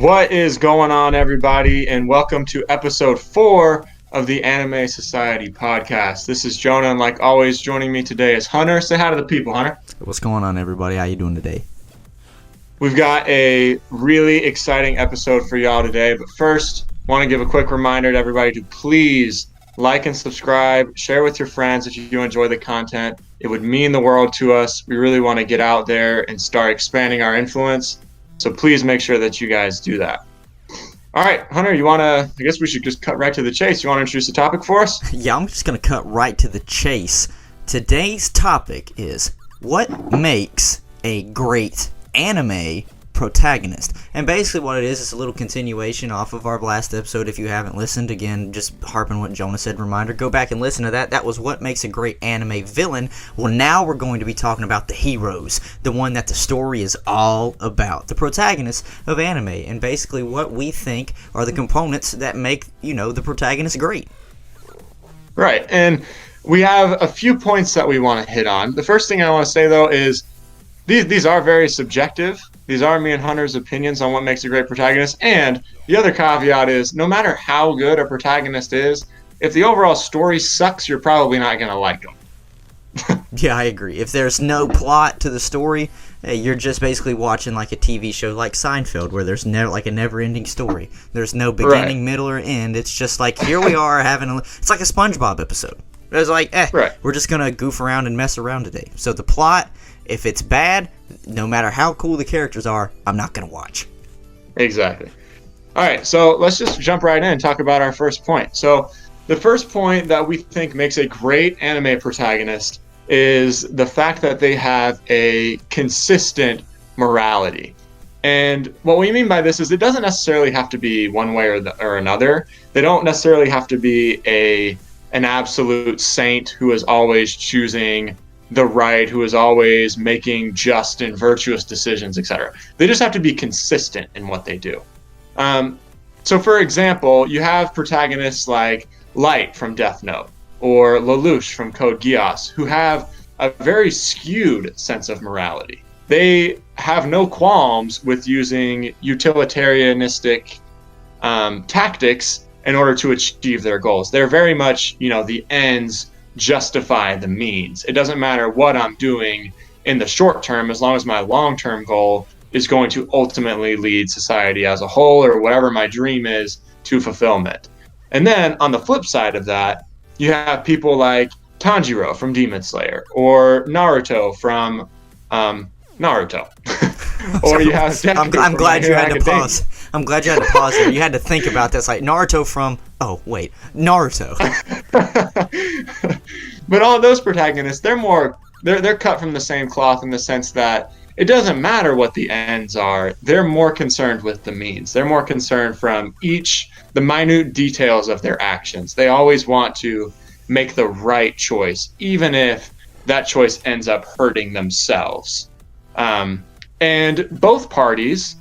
What is going on, everybody, and welcome to episode 4 of the Anime Society podcast. This is Jonah, and like always, joining me today is Hunter. Say hi to the people, Hunter. What's going on, everybody? How you doing today? We've got a really exciting episode for y'all today, but first, want to give a quick reminder to everybody to please like and subscribe, share with your friends if you enjoy the content. It would mean the world to us. We really want to get out there and start expanding our influence. So please make sure that you guys do that. All right, Hunter, I guess we should just cut right to the chase. You want to introduce the topic for us? Yeah, I'm just going to cut right to the chase. Today's topic is what makes a great anime protagonist. And basically what it is a little continuation off of our last episode. If you haven't listened, again, just harping what Jonah said, reminder, go back and listen to that. That was what makes a great anime villain. Well, now we're going to be talking about the heroes, the one that the story is all about, the protagonist of anime, and basically what we think are the components that make, the protagonist great. Right, and we have a few points that we want to hit on. The first thing I want to say, though, is these are very subjective. These are me and Hunter's opinions on what makes a great protagonist. And the other caveat is, no matter how good a protagonist is, if the overall story sucks, you're probably not going to like them. Yeah, I agree. If there's no plot to the story, you're just basically watching like a TV show like Seinfeld, where there's a never-ending story. There's no beginning, middle, or end. It's just like, here we are it's like a SpongeBob episode. It's like, We're just going to goof around and mess around today. So the plot, if it's bad, no matter how cool the characters are, I'm not going to watch. Exactly. All right, so let's just jump right in and talk about our first point. So the first point that we think makes a great anime protagonist is the fact that they have a consistent morality. And what we mean by this is it doesn't necessarily have to be one way or another. They don't necessarily have to be an absolute saint who is always choosing the right, who is always making just and virtuous decisions, etc. They just have to be consistent in what they do. So, for example, you have protagonists like Light from Death Note or Lelouch from Code Geass, who have a very skewed sense of morality. They have no qualms with using utilitarianistic tactics in order to achieve their goals. They're very much, the ends justify the means. It doesn't matter what I'm doing in the short term, as long as my long-term goal is going to ultimately lead society as a whole, or whatever my dream is, to fulfillment. And then on the flip side of that, you have people like Tanjiro from Demon Slayer, or Naruto from Naruto. Or you have Deku I'm glad you had to Academia. pause. I'm glad you had to pause there. You had to think about this, like Naruto from Naruto. But all those protagonists, they're cut from the same cloth in the sense that it doesn't matter what the ends are. They're more concerned with the means. They're more concerned from the minute details of their actions. They always want to make the right choice, even if that choice ends up hurting themselves. And both parties,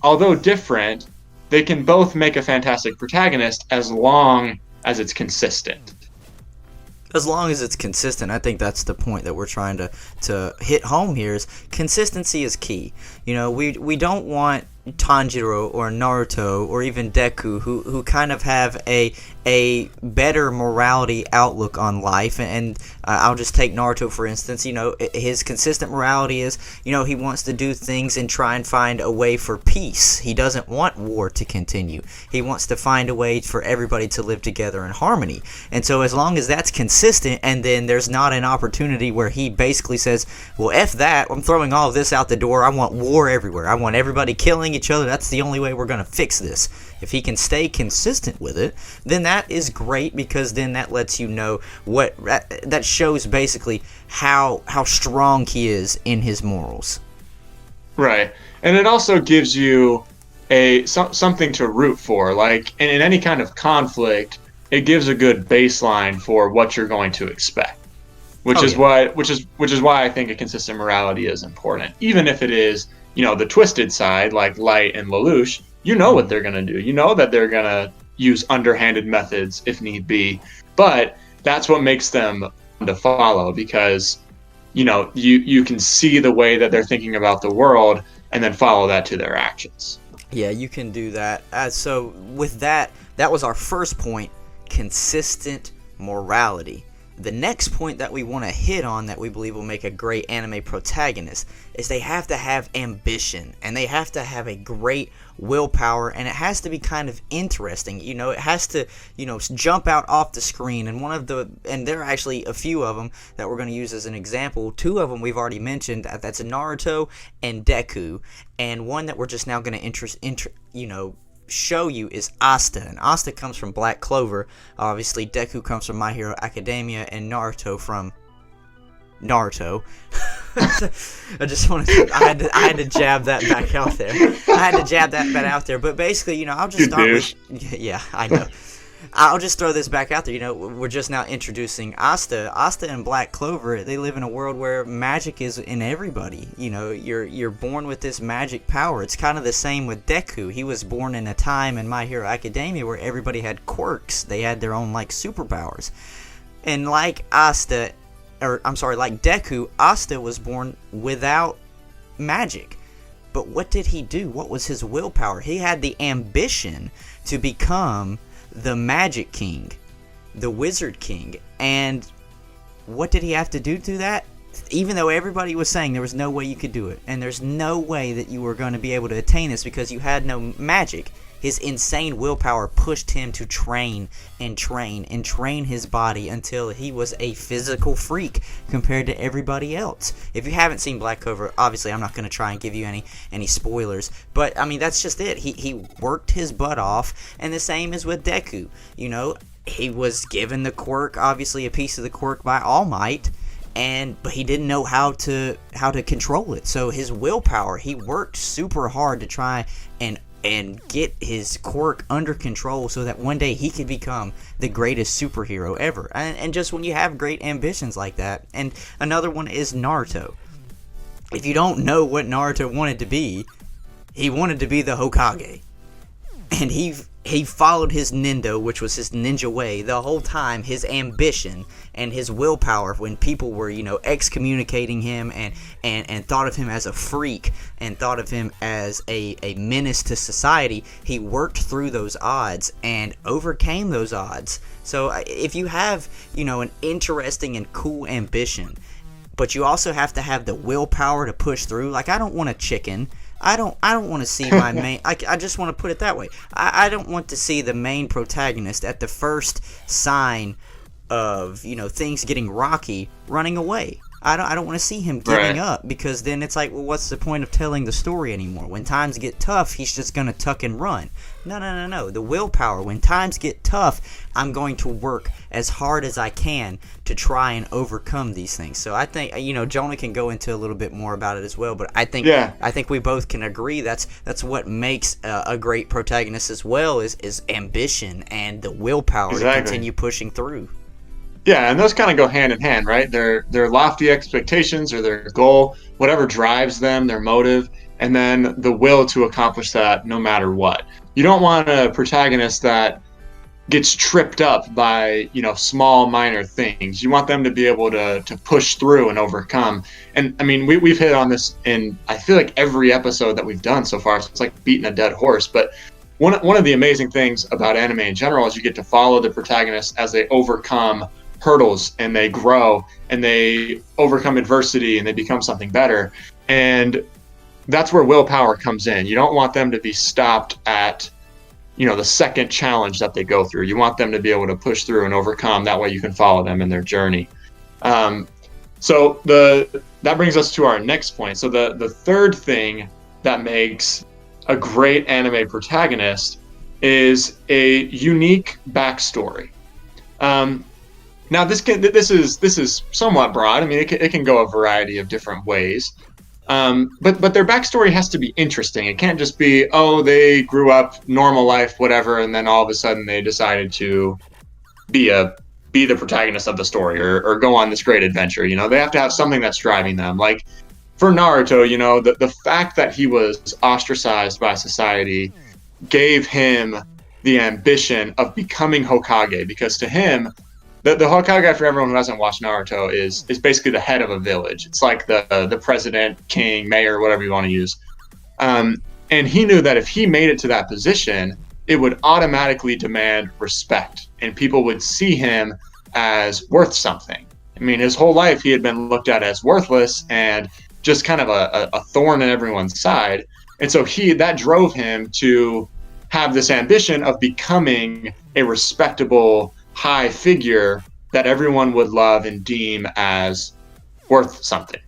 although different, they can both make a fantastic protagonist as long as it's consistent. As long as it's consistent, I think that's the point that we're trying to hit home here. Is consistency is key. We don't want Tanjiro or Naruto or even Deku who kind of have a better morality outlook on life, and I'll just take Naruto for instance. His consistent morality is, he wants to do things and try and find a way for peace. He doesn't want war to continue. He wants to find a way for everybody to live together in harmony. And so as long as that's consistent, and then there's not an opportunity where he basically says, well, F that, I'm throwing all of this out the door, I want war everywhere, I want everybody killing each other, that's the only way we're going to fix this. If he can stay consistent with it, then that is great, because then that lets you know that shows basically how strong he is in his morals. Right. And it also gives you something to root for. Like in any kind of conflict, it gives a good baseline for what you're going to expect. Which is why I think a consistent morality is important. Even if it is, the twisted side, like Light and Lelouch, what they're going to do. That they're going to use underhanded methods if need be. But that's what makes them to follow, because you can see the way that they're thinking about the world and then follow that to their actions. Yeah, you can do that. So with that, that was our first point, consistent morality. The next point that we want to hit on that we believe will make a great anime protagonist is they have to have ambition, and they have to have a great willpower, and it has to be kind of interesting. It has to, jump out off the screen. And there are actually a few of them that we're going to use as an example. Two of them we've already mentioned. That's Naruto and Deku, and one that we're just now going to show you is Asta, and Asta comes from Black Clover. Obviously, Deku comes from My Hero Academia, and Naruto from Naruto. I had to jab that back out there. But basically, I'll just start with. Yeah, I know. I'll just throw this back out there. We're just now introducing Asta. Asta and Black Clover, they live in a world where magic is in everybody. You're born with this magic power. It's kind of the same with Deku. He was born in a time in My Hero Academia where everybody had quirks. They had their own, superpowers. And like Deku, Asta was born without magic. But what did he do? What was his willpower? He had the ambition to become the Magic King, the Wizard King. And what did he have to do to that? Even though everybody was saying there was no way you could do it, and there's no way that you were going to be able to attain this because you had no magic, his insane willpower pushed him to train and train and train his body until he was a physical freak compared to everybody else. If you haven't seen Black Clover, obviously I'm not going to try and give you any spoilers, but that's just it. He worked his butt off, and the same is with Deku. He was given the quirk, obviously a piece of the quirk by All Might, but he didn't know how to control it. So his willpower, he worked super hard to try and get his quirk under control so that one day he could become the greatest superhero ever. And just when you have great ambitions like that. And another one is Naruto. If you don't know what Naruto wanted to be, he wanted to be the Hokage. And he followed his Nindo, which was his ninja way, the whole time. His ambition and his willpower, when people were, excommunicating him and thought of him as a freak and thought of him as a menace to society, he worked through those odds and overcame those odds. So if you have, an interesting and cool ambition, but you also have to have the willpower to push through. I don't want a chicken. I don't want to see my main. I just want to put it that way. I don't want to see the main protagonist at the first sign of things getting rocky running away. I don't want to see him giving up, because then it's like, well, what's the point of telling the story anymore? When times get tough, he's just going to tuck and run. No. The willpower. When times get tough, I'm going to work as hard as I can to try and overcome these things. So I think, Jonah can go into a little bit more about it as well, but I think we both can agree that's what makes a great protagonist as well, is ambition and the willpower to continue pushing through. Yeah, and those kind of go hand in hand, right? Their lofty expectations or their goal, whatever drives them, their motive, and then the will to accomplish that no matter what. You don't want a protagonist that gets tripped up by, small minor things. You want them to be able to push through and overcome. And we've hit on this in, I feel like, every episode that we've done so far. So it's like beating a dead horse. But one of the amazing things about anime in general is you get to follow the protagonists as they overcome hurdles and they grow and they overcome adversity and they become something better. And that's where willpower comes in. You don't want them to be stopped at, the second challenge that they go through. You want them to be able to push through and overcome. That way you can follow them in their journey. So that brings us to our next point. So the third thing that makes a great anime protagonist is a unique backstory. Now this is somewhat broad. It can go a variety of different ways, but their backstory has to be interesting. It can't just be, they grew up normal life, whatever, and then all of a sudden they decided to be the protagonist of the story or go on this great adventure. They have to have something that's driving them. Like for Naruto, the fact that he was ostracized by society gave him the ambition of becoming Hokage, because to him, the Hokage, for everyone who hasn't watched Naruto, is basically the head of a village. It's like the president, king, mayor, whatever you want to use. And he knew that if he made it to that position, it would automatically demand respect, and people would see him as worth something. I mean, his whole life he had been looked at as worthless and just kind of a thorn in everyone's side. And so that drove him to have this ambition of becoming a respectable, high figure that everyone would love and deem as worth something.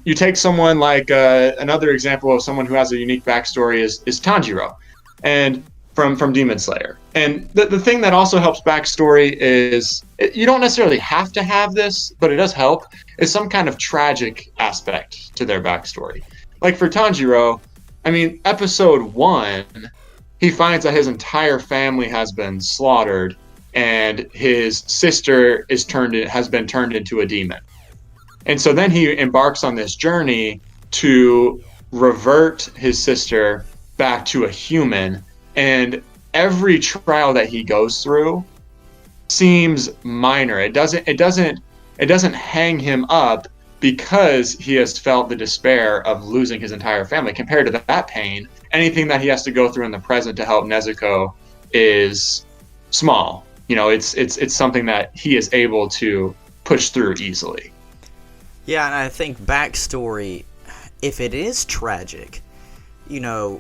You take someone like another example of someone who has a unique backstory is Tanjiro, and from Demon Slayer. And the thing that also helps backstory is, you don't necessarily have to have this, but it does help, is some kind of tragic aspect to their backstory. Like for Tanjiro, I mean, episode 1, he finds that his entire family has been slaughtered, and his sister has been turned into a demon. And so then he embarks on this journey to revert his sister back to a human, and every trial that he goes through seems minor. It doesn't hang him up because he has felt the despair of losing his entire family. Compared to that pain, anything that he has to go through in the present to help Nezuko is small. You know, it's something that he is able to push through easily. Yeah, and I think backstory, if it is tragic, you know,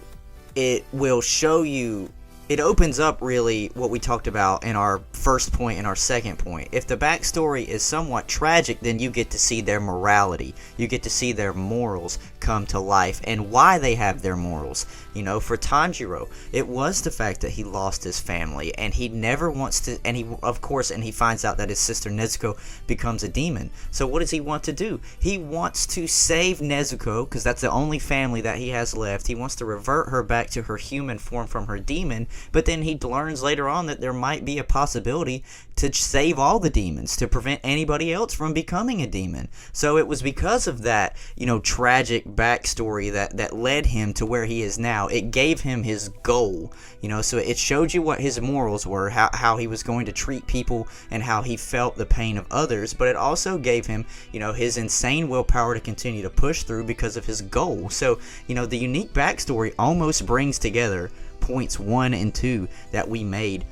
it will show you, it opens up really what we talked about in our first point and our second point. If the backstory is somewhat tragic, then you get to see their morality. You get to see their morals come to life and why they have their morals. You know, for Tanjiro, it was the fact that he lost his family, and he never wants to, and he finds out that his sister Nezuko becomes a demon. So what does he want to do? He wants to save Nezuko, because that's the only family that he has left. He wants to revert her back to her human form from her demon, but then he learns later on that there might be a possibility to save all the demons, to prevent anybody else from becoming a demon. So it was because of that, you know, tragic backstory that led him to where he is now. It gave him his goal, you know, so it showed you what his morals were, how he was going to treat people, and how he felt the pain of others, but it also gave him, you know, his insane willpower to continue to push through because of his goal. So, you know, the unique backstory almost brings together points 1 and 2 that we made,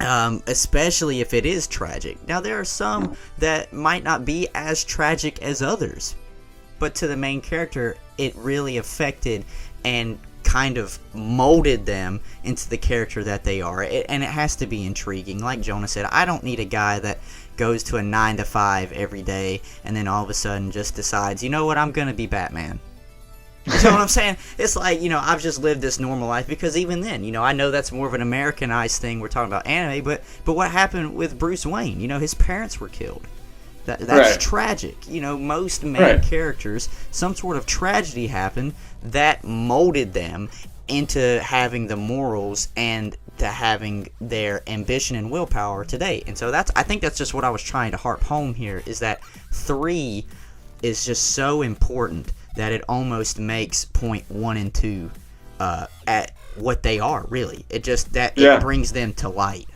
especially if it is tragic. Now, there are some that might not be as tragic as others, but to the main character, it really affected and kind of molded them into the character that they are. And it has to be intriguing. Like Jonah said, I don't need a guy that goes to a 9 to 5 every day and then all of a sudden just decides, you know what, I'm going to be Batman. You know what I'm saying? It's like, you know, I've just lived this normal life, because even then, you know, I know that's more of an Americanized thing. We're talking about anime, but what happened with Bruce Wayne? You know, his parents were killed. That's right. Tragic. You know, most main characters, some sort of tragedy happened that molded them into having the morals and to having their ambition and willpower today. And so I think that's just what I was trying to harp home here, is that 3 is just so important that it almost makes point 1 and 2 at what they are, really. It just it brings them to light.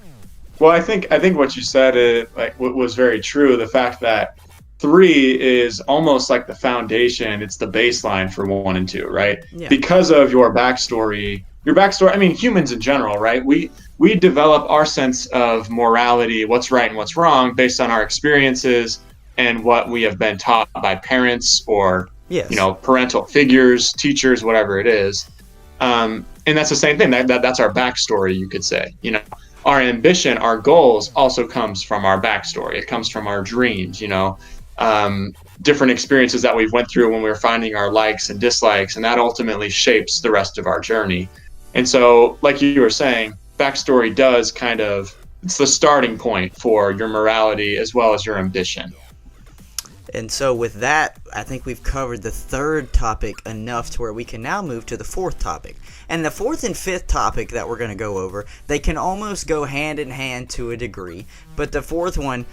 Well, I think what you said was very true. The fact that 3 is almost like the foundation; it's the baseline for 1 and 2, right? Yeah. Because of your backstory. I mean, humans in general, right? We develop our sense of morality, what's right and what's wrong, based on our experiences and what we have been taught by parents or you know, parental figures, teachers, whatever it is. And that's the same thing. That's our backstory, you could say. You know, our ambition, our goals also comes from our backstory. It comes from our dreams, you know, different experiences that we've went through when we were finding our likes and dislikes, and that ultimately shapes the rest of our journey. And so, like you were saying, backstory does it's the starting point for your morality as well as your ambition. And so with that, I think we've covered the third topic enough to where we can now move to the fourth topic. And the fourth and fifth topic that we're going to go over, they can almost go hand in hand to a degree. But the fourth one,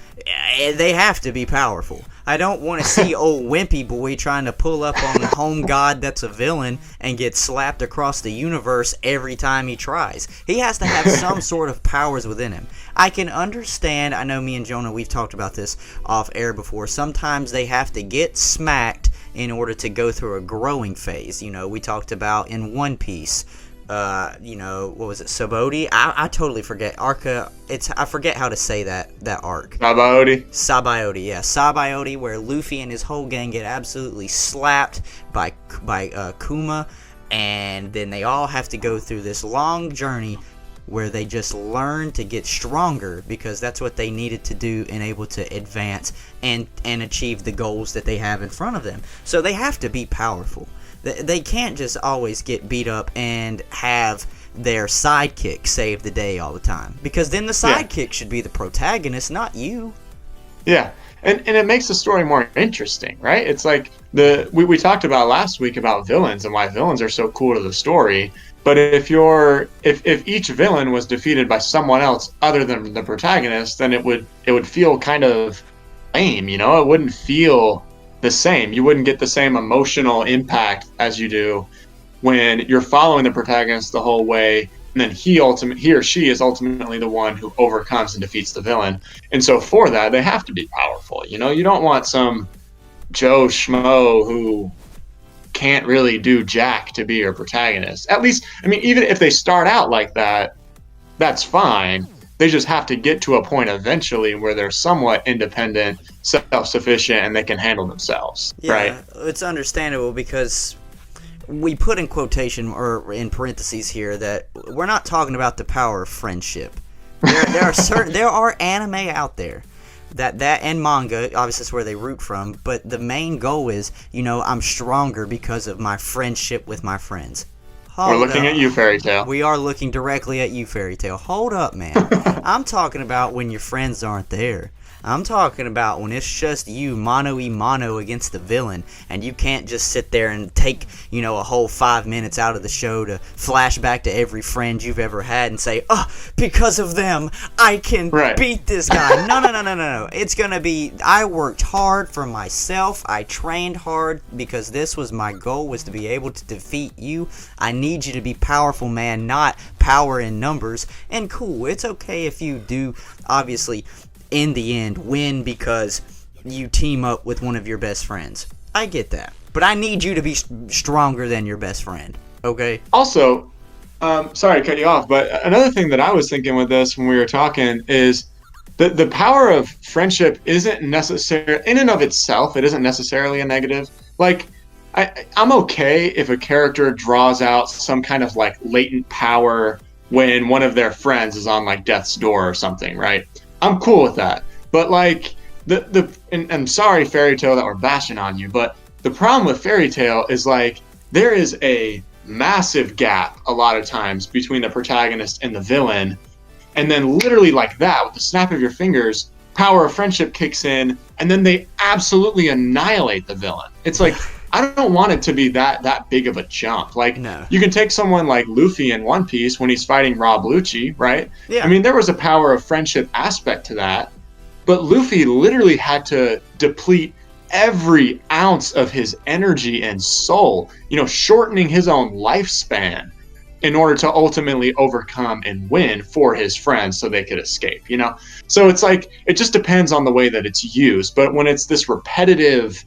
they have to be powerful. I don't want to see old wimpy boy trying to pull up on the home god that's a villain and get slapped across the universe every time he tries. He has to have some sort of powers within him. I can understand, I know me and Jonah, we've talked about this off air before, sometimes they have to get smacked in order to go through a growing phase. You know, we talked about in One Piece, you know, what was it, Sabaody? I totally forget. I forget how to say that arc. Sabaody, yeah. Sabaody, where Luffy and his whole gang get absolutely slapped by Kuma, and then they all have to go through this long journey where they just learn to get stronger, because that's what they needed to do and able to advance and achieve the goals that they have in front of them. So they have to be powerful. They can't just always get beat up and have their sidekick save the day all the time, because then the sidekick should be the protagonist, not you. Yeah. And it makes the story more interesting, right? It's like we talked about last week about villains and why villains are so cool to the story. But if each villain was defeated by someone else other than the protagonist, then it would feel kind of lame, you know? It wouldn't feel the same. You wouldn't get the same emotional impact as you do when you're following the protagonist the whole way, and then he or she is ultimately the one who overcomes and defeats the villain. And so for that, they have to be powerful. You know, you don't want some Joe Schmo who can't really do jack to be your protagonist. At least, I mean, even if they start out like that, that's fine. They just have to get to a point eventually where they're somewhat independent, self-sufficient, and they can handle themselves. Yeah, right? It's understandable, because we put in quotation or in parentheses here that we're not talking about the power of friendship. There are anime out there that and manga, obviously that's where they root from, but the main goal is, you know, I'm stronger because of my friendship with my friends. We're looking at you, Fairy Tail. We are looking directly at you, Fairy Tail. Hold up, man. I'm talking about when your friends aren't there. I'm talking about when it's just you mano-y-mano against the villain, and you can't just sit there and take, you know, a whole 5 minutes out of the show to flash back to every friend you've ever had and say, oh, because of them, I can beat this guy. No. It's going to be, I worked hard for myself. I trained hard because this was my goal, was to be able to defeat you. I need you to be powerful, man, not power in numbers. And cool, it's okay if you do, obviously, in the end, win because you team up with one of your best friends. I get that. But I need you to be stronger than your best friend, okay? Also, sorry to cut you off, but another thing that I was thinking with this when we were talking is the power of friendship isn't necessary, in and of itself, it isn't necessarily a negative. Like, I'm okay if a character draws out some kind of, like, latent power when one of their friends is on, like, death's door or something, right? I'm cool with that. But like and I'm sorry, Fairy Tail, that we're bashing on you, but the problem with Fairy Tail is like there is a massive gap a lot of times between the protagonist and the villain, and then literally like that, with the snap of your fingers, power of friendship kicks in, and then they absolutely annihilate the villain. It's like, I don't want it to be that big of a jump. Like, no. You can take someone like Luffy in One Piece when he's fighting Rob Lucci, right? Yeah. I mean, there was a power of friendship aspect to that, but Luffy literally had to deplete every ounce of his energy and soul, you know, shortening his own lifespan in order to ultimately overcome and win for his friends so they could escape, you know? So it's like, it just depends on the way that it's used. But when it's this repetitive,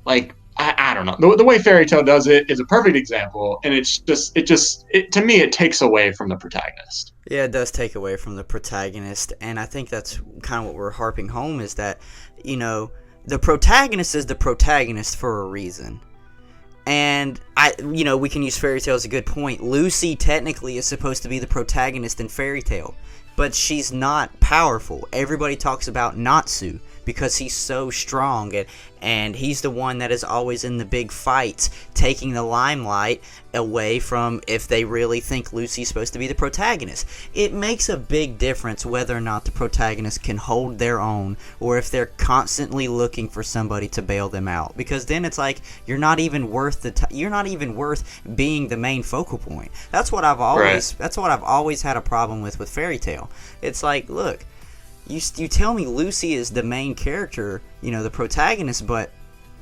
like, I don't know. The way Fairy Tail does it is a perfect example, and to me, it takes away from the protagonist. Yeah, it does take away from the protagonist, and I think that's kind of what we're harping home, is that, you know, the protagonist is the protagonist for a reason. And we can use Fairy Tail as a good point. Lucy technically is supposed to be the protagonist in Fairy Tail, but she's not powerful. Everybody talks about Natsu because he's so strong, and he's the one that is always in the big fights, taking the limelight away from if they really think Lucy's supposed to be the protagonist. It makes a big difference whether or not the protagonist can hold their own, or if they're constantly looking for somebody to bail them out. Because then it's like you're not even worth being the main focal point. That's what I've always had a problem with Fairy Tail. It's like, look, you tell me Lucy is the main character, you know, the protagonist, but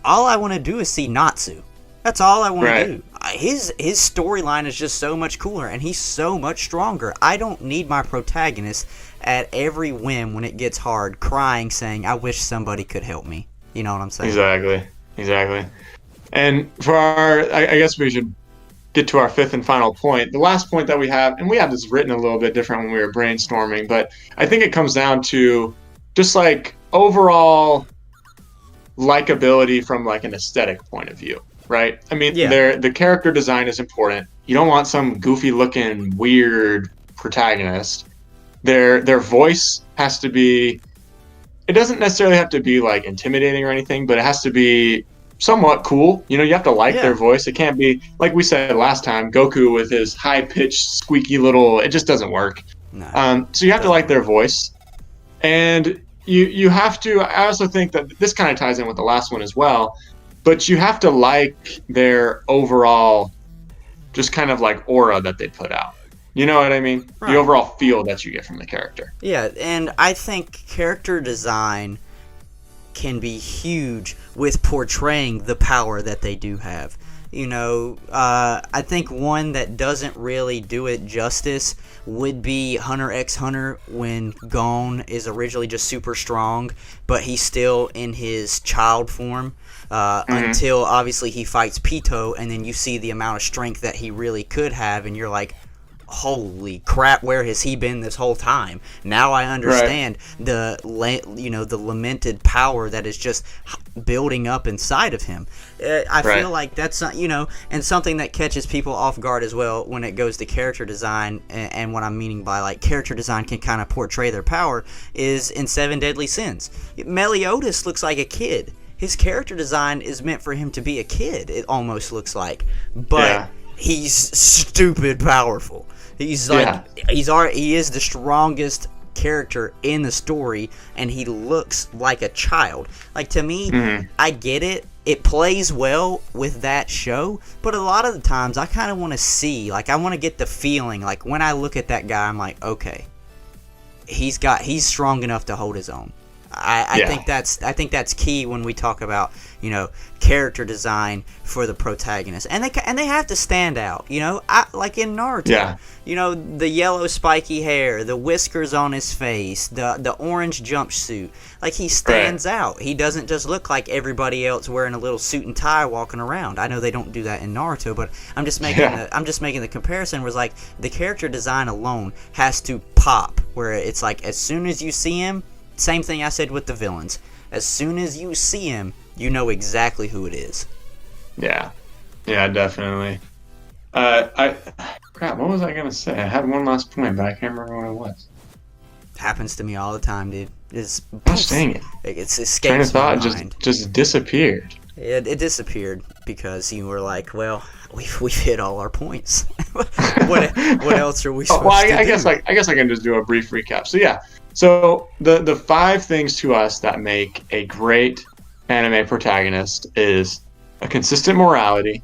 all I want to do is see Natsu. That's all I want to do. His storyline is just so much cooler, and he's so much stronger. I don't need my protagonist at every whim when it gets hard, crying, saying, I wish somebody could help me. You know what I'm saying? Exactly. And for I guess we should get to our fifth and final point. The last point that we have, and we have this written a little bit different when we were brainstorming, but I think it comes down to just like overall likability from like an aesthetic point of view, right? I mean, the character design is important. You don't want some goofy looking weird protagonist. Their voice has to be, it doesn't necessarily have to be like intimidating or anything, but it has to be somewhat cool. You have to like their voice. It can't be, like we said last time, Goku with his high-pitched, squeaky little, it just doesn't work. No, so you have to like their voice. And you have to, I also think that this kind of ties in with the last one as well, but you have to like their overall just kind of like aura that they put out. You know what I mean? Right. The overall feel that you get from the character. Yeah, and I think character design can be huge with portraying the power that they do have. I think one that doesn't really do it justice would be Hunter x Hunter, when Gon is originally just super strong, but he's still in his child form until obviously he fights Pito, and then you see the amount of strength that he really could have, and you're like, holy crap, where has he been this whole time? Now I understand the lamented power that is just building up inside of him. I feel like that's and something that catches people off guard as well when it goes to character design, and what I'm meaning by like character design can kind of portray their power is in Seven Deadly Sins. Meliodas looks like a kid. His character design is meant for him to be a kid, it almost looks like, but he's stupid powerful. He's like he is the strongest character in the story, and he looks like a child. Like, to me, I get it. It plays well with that show, but a lot of the times I kind of want to see, like, I want to get the feeling, like, when I look at that guy, I'm like, okay, he's strong enough to hold his own. I think that's key when we talk about character design for the protagonist, and they have to stand out. Like in Naruto, the yellow spiky hair, the whiskers on his face, the orange jumpsuit. Like, he stands out. He doesn't just look like everybody else wearing a little suit and tie walking around. I know they don't do that in Naruto, but I'm just making the comparison where it's like the character design alone has to pop, where it's like as soon as you see him. Same thing I said with the villains. As soon as you see him, you know exactly who it is. Yeah, definitely. What was I gonna say? I had one last point, but I can't remember what it was. Happens to me all the time, dude. Gosh dang it! It's escapes my mind. Just disappeared. It disappeared because you were like, well, we've hit all our points. what else are we supposed to do? I guess I can just do a brief recap. So yeah. So the 5 things to us that make a great anime protagonist is a consistent morality,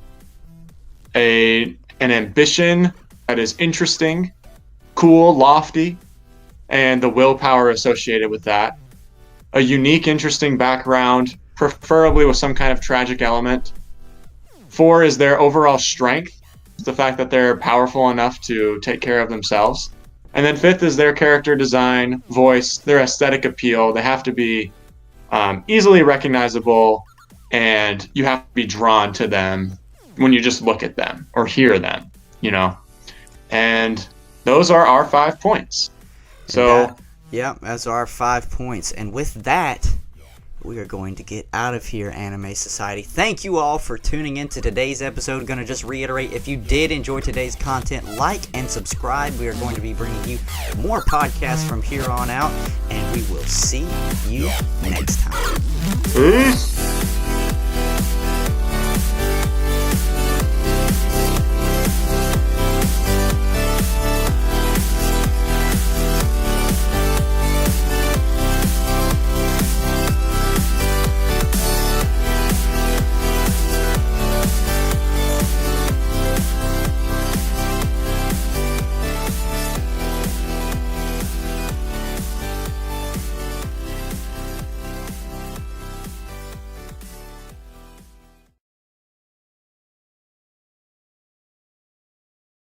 an ambition that is interesting, cool, lofty, and the willpower associated with that, a unique, interesting background, preferably with some kind of tragic element. 4 is their overall strength, the fact that they're powerful enough to take care of themselves. And then 5th is their character design, voice, their aesthetic appeal. They have to be easily recognizable, and you have to be drawn to them when you just look at them or hear them, And those are our 5 points. So, that's our 5 points. And with that, we are going to get out of here, Anime Society. Thank you all for tuning in to today's episode. Going to just reiterate, if you did enjoy today's content, like and subscribe. We are going to be bringing you more podcasts from here on out, and we will see you next time. Peace.